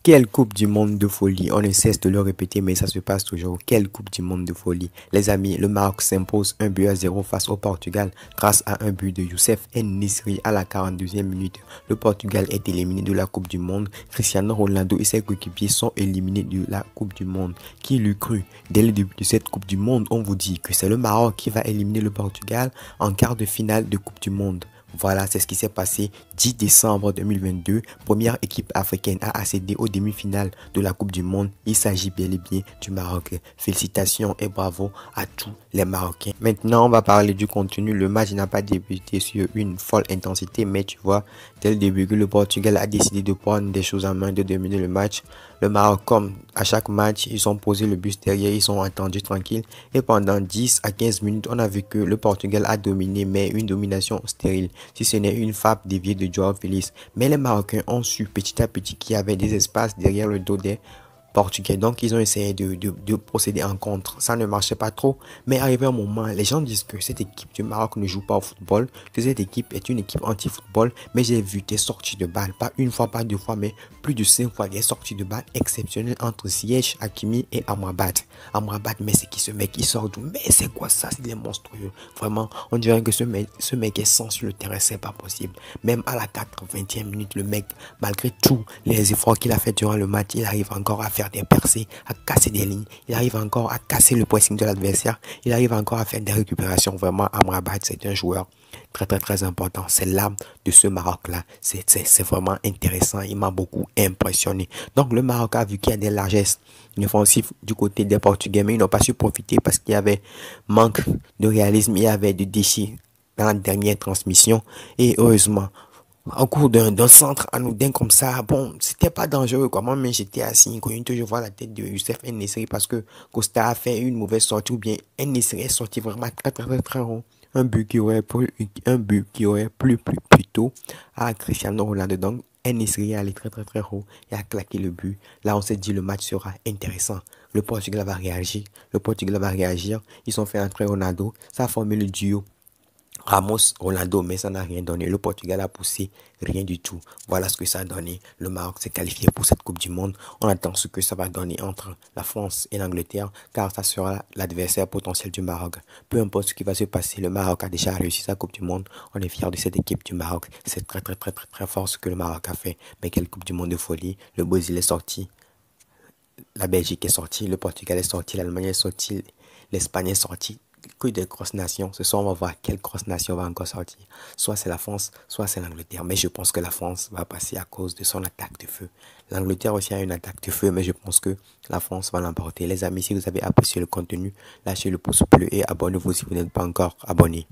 Quelle Coupe du Monde de folie. On ne cesse de le répéter, mais ça se passe toujours. Quelle Coupe du Monde de folie. Les amis, le Maroc s'impose 1-0 face au Portugal grâce à un but de Youssef En-Nesyri à la 42e minute. Le Portugal est éliminé de la Coupe du Monde. Cristiano Ronaldo et ses coéquipiers sont éliminés de la Coupe du Monde. Qui l'eût cru? Dès le début de cette Coupe du Monde, on vous dit que c'est le Maroc qui va éliminer le Portugal en quart de finale de Coupe du Monde. Voilà, c'est ce qui s'est passé 10 décembre 2022. Première équipe africaine à accéder aux demi-finales de la Coupe du Monde. Il s'agit bel et bien du Maroc. Félicitations et bravo à tous les Marocains. Maintenant, on va parler du contenu. Le match n'a pas débuté sur une folle intensité, mais tu vois, dès le début que le Portugal a décidé de prendre des choses en main, de dominer le match. Le Maroc, comme à chaque match, ils ont posé le bus derrière, ils sont attendus tranquilles. Et pendant 10 à 15 minutes, on a vu que le Portugal a dominé, mais une domination stérile. Si ce n'est une frappe déviée de Joao Félix. Mais les Marocains ont su petit à petit qu'il y avait des espaces derrière le dos des Portugais. Donc, ils ont essayé de procéder en contre. Ça ne marchait pas trop. Mais arrivé un moment, les gens disent que cette équipe du Maroc ne joue pas au football, que cette équipe est une équipe anti-football. Mais j'ai vu des sorties de balles, pas une fois, pas deux fois, mais plus de 5 fois, des sorties de balles exceptionnelles entre Ziyech, Hakimi et Amrabat. Amrabat, mais c'est qui ce mec? Il sort d'où? Mais c'est quoi ça? C'est monstrueux. Vraiment, on dirait que ce mec est sans sur le terrain, c'est pas possible. Même à la 80e minute, le mec, malgré tous les efforts qu'il a fait durant le match, il arrive encore à faire des percées, à casser des lignes. Il arrive encore à casser le pressing de l'adversaire. Il arrive encore à faire des récupérations. Vraiment, Amrabat, c'est un joueur très important. C'est l'âme de ce Maroc-là. C'est vraiment intéressant. Il m'a beaucoup impressionné. Donc, le Maroc a vu qu'il y a des largesses offensives du côté des Portugais, mais ils n'ont pas su profiter parce qu'il y avait manque de réalisme. Il y avait de déchets dans la dernière transmission. Et heureusement, au cours d'un centre anodin comme ça, bon, c'était pas dangereux, quoi. Moi, mais j'étais assis incognito, je vois la tête de Youssef En-Nesyri parce que Costa a fait une mauvaise sortie ou bien En-Nesyri est sorti vraiment très haut. Un but qui aurait plus tôt à Cristiano Ronaldo. Donc, En-Nesyri est allé très haut et a claqué le but. Là, on s'est dit le match sera intéressant. Le Portugal va réagir. Ils ont fait entrer Ronaldo. Ça a formé le duo Ramos, Ronaldo, mais ça n'a rien donné. Le Portugal a poussé, rien du tout. Voilà ce que ça a donné. Le Maroc s'est qualifié pour cette Coupe du Monde. On attend ce que ça va donner entre la France et l'Angleterre, car ça sera l'adversaire potentiel du Maroc. Peu importe ce qui va se passer, le Maroc a déjà réussi sa Coupe du Monde. On est fiers de cette équipe du Maroc. C'est très fort ce que le Maroc a fait. Mais quelle Coupe du Monde de folie. Le Brésil est sorti, la Belgique est sortie, le Portugal est sorti, l'Allemagne est sortie, l'Espagne est sortie. Que des grosses nations. Ce soir, on va voir quelle grosse nation va encore sortir. Soit c'est la France, soit c'est l'Angleterre. Mais je pense que la France va passer à cause de son attaque de feu. L'Angleterre aussi a une attaque de feu, mais je pense que la France va l'emporter. Les amis, si vous avez apprécié le contenu, lâchez le pouce bleu et abonnez-vous si vous n'êtes pas encore abonné.